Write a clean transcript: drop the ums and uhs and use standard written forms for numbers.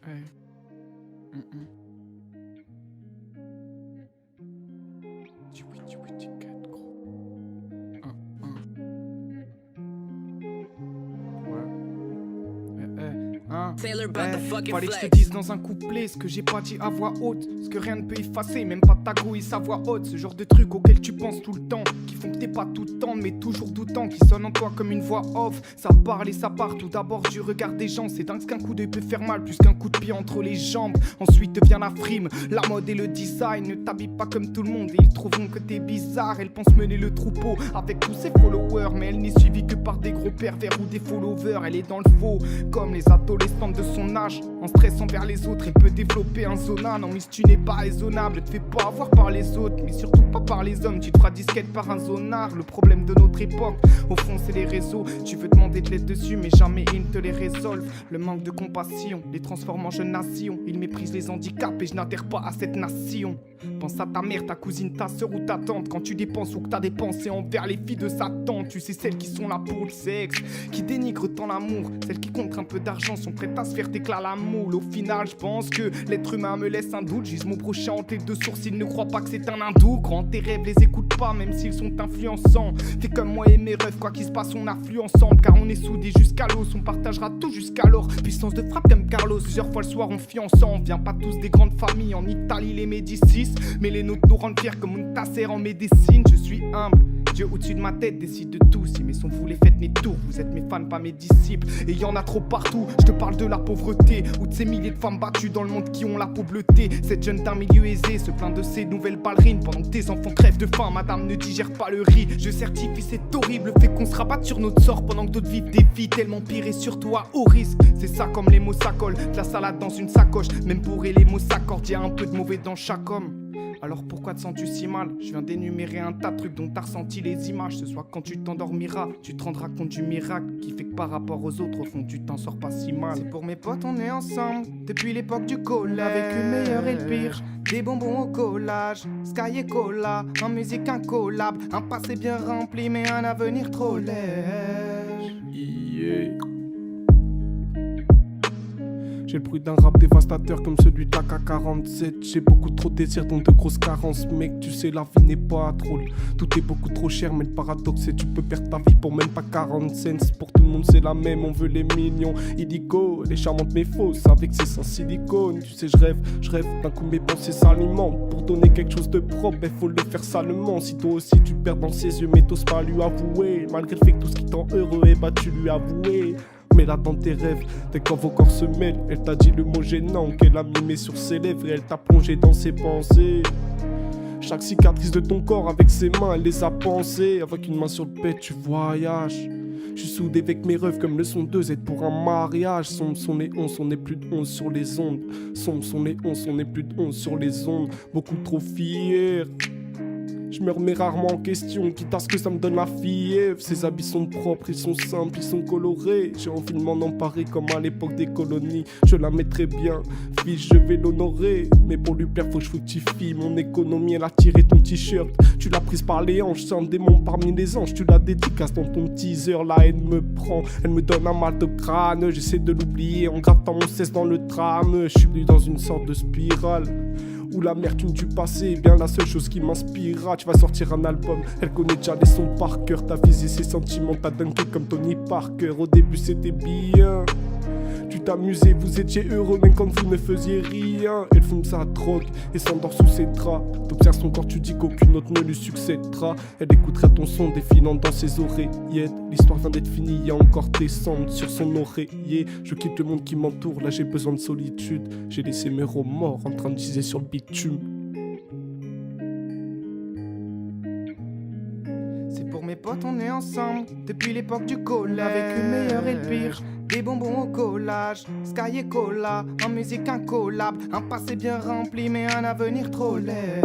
Hey. Mm-mm. Tchoui, tchoui, tchiket, gros. Hein. Fallait que je te dise dans un couplet ce que j'ai pas dit à voix haute, ce que rien ne peut effacer, même pas ta go et sa voix haute. Ce genre de trucs auxquels tu penses tout le temps, qui font que t'es pas tout le temps mais toujours doutant, qui sonne en toi comme une voix off. Ça parle et ça part tout d'abord du regard des gens. C'est dingue ce qu'un coup d'œil peut faire mal, plus qu'un coup de pied entre les jambes. Ensuite vient la frime, la mode et le design. Ne t'habille pas comme tout le monde et ils trouveront que t'es bizarre. Elle pense mener le troupeau avec tous ses followers, mais elle n'est suivie que par des gros pervers ou des followers. Elle est dans le faux, comme les adolescentes de son âge. En stress envers les autres, elle peut développer un zona. Non mais si tu n'es pas raisonnable, te fais pas avoir par les autres, mais surtout pas par les hommes. Tu te feras disquette par un zonard. Le problème de notre époque, au fond c'est les réseaux. Tu veux demander de l'aide dessus, mais jamais ils ne te les résolvent. Le manque de compassion les transforme en jeunes nations. Ils méprisent les handicaps et je n'adhère pas à cette nation. Pense à ta mère, ta cousine, ta soeur ou ta tante. Quand tu dépenses ou que t'as dépensé envers les filles de Satan. Tu sais celles qui sont là pour le sexe, qui dénigrent tant l'amour. Celles qui contre un peu d'argent sont prêtes à se faire éclat la moule. Au final je pense que l'être humain me laisse un doute. J'use mon prochain en tête de sourcil, ne crois pas que c'est un hindou. Quand tes rêves les écoute pas même s'ils sont influençants. Fais comme moi et mes rêves, quoi qu'il se passe on afflue ensemble. Car on est soudés jusqu'à l'os, on partagera tout jusqu'alors. Puissance de frappe comme Carlos, plusieurs fois le soir on fuit ensemble. On vient pas tous des grandes familles, en Italie les Médicis, mais les nôtres nous rendent fiers comme une tassère en médecine. Je suis humble, Dieu au-dessus de ma tête décide de tout. Si mes sons vous les faites mes tours, vous êtes mes fans pas mes disciples. Et y en a trop partout, je te parle de la pauvreté, ou de ces milliers de femmes battues dans le monde qui ont la peau bleutée. Cette jeune d'un milieu aisé se plaint de ces nouvelles ballerines, pendant que tes enfants crèvent de faim, madame ne digère pas le riz. Je certifie c'est horrible le fait qu'on se rabatte sur notre sort, pendant que d'autres vivent des vies tellement pires et surtout à haut risque. C'est ça comme les mots ça colle, de la salade dans une sacoche, même bourré les mots s'accordent, y'a un peu de mauvais dans chaque homme. Alors pourquoi te sens-tu si mal? Je viens d'énumérer un tas de trucs dont t'as ressenti les images. Ce soir quand tu t'endormiras, tu te rendras compte du miracle qui fait que par rapport aux autres, au fond tu t'en sors pas si mal. C'est pour mes potes, on est ensemble depuis l'époque du collège, avec le meilleur et le pire, des bonbons au collage, Sky et Cola, en musique un collab, un passé bien rempli mais un avenir trop léger. Yeah. J'ai le bruit d'un rap dévastateur comme celui de l'AK-47. J'ai beaucoup trop de désirs dont de grosses carences. Mec, tu sais la vie n'est pas drôle. Tout est beaucoup trop cher mais le paradoxe c'est que tu peux perdre ta vie pour même pas 40 cents. Pour tout le monde c'est la même, on veut les millions. Illico, les charmantes mais fausses avec ses seins silicone. Tu sais je rêve d'un coup mes pensées s'alimentent. Pour donner quelque chose de propre, faut le faire salement. Si toi aussi tu perds dans ses yeux mais t'oses pas lui avouer. Malgré le fait que tout ce qui t'en heureux, tu lui avoué. Mais là dans tes rêves, dès quand vos corps se mêlent, elle t'a dit le mot gênant qu'elle a mimé sur ses lèvres et elle t'a plongé dans ses pensées. Chaque cicatrice de ton corps avec ses mains, elle les a pensées. Avec une main sur le pet, tu voyages. Je suis soudé avec mes rêves comme le son 2 être pour un mariage. Sombre sont les 11, on est plus de 11 sur les ondes. Sombre sont les 11, on est plus de 11 sur les ondes. Beaucoup trop fiers. Je me remets rarement en question, quitte à ce que ça me donne la fièvre. Ses habits sont propres, ils sont simples, ils sont colorés. J'ai envie de m'en emparer comme à l'époque des colonies. Je la mettrai bien, fils, je vais l'honorer. Mais pour lui plaire, faut que je fructifie mon économie. Elle a tiré ton t-shirt, tu l'as prise par les hanches. C'est un démon parmi les anges, tu la dédicaces dans ton teaser. La haine me prend, elle me donne un mal de crâne. J'essaie de l'oublier en grattant mon cesse dans le tram. Je suis plus dans une sorte de spirale où l'amertume du passé est bien la seule chose qui m'inspirera. Tu vas sortir un album, elle connaît déjà les sons par cœur. T'as visé ses sentiments, t'as dunké comme Tony Parker. Au début c'était bien, tu t'amusais, vous étiez heureux même quand vous ne faisiez rien. Elle fume sa drogue et s'endort sous ses draps. T'observes son corps, tu dis qu'aucune autre ne lui succédera. Elle écoutera ton son défilant dans ses oreillettes. L'histoire vient d'être finie, y a encore des cendres sur son oreiller. Je quitte le monde qui m'entoure, là j'ai besoin de solitude. J'ai laissé mes remords en train de giser sur le bitume. C'est pour mes potes, on est ensemble depuis l'époque du collège, avec le meilleur et le pire, des bonbons au collage, Sky et Cola, en musique un collab, un passé bien rempli mais un avenir trop léger.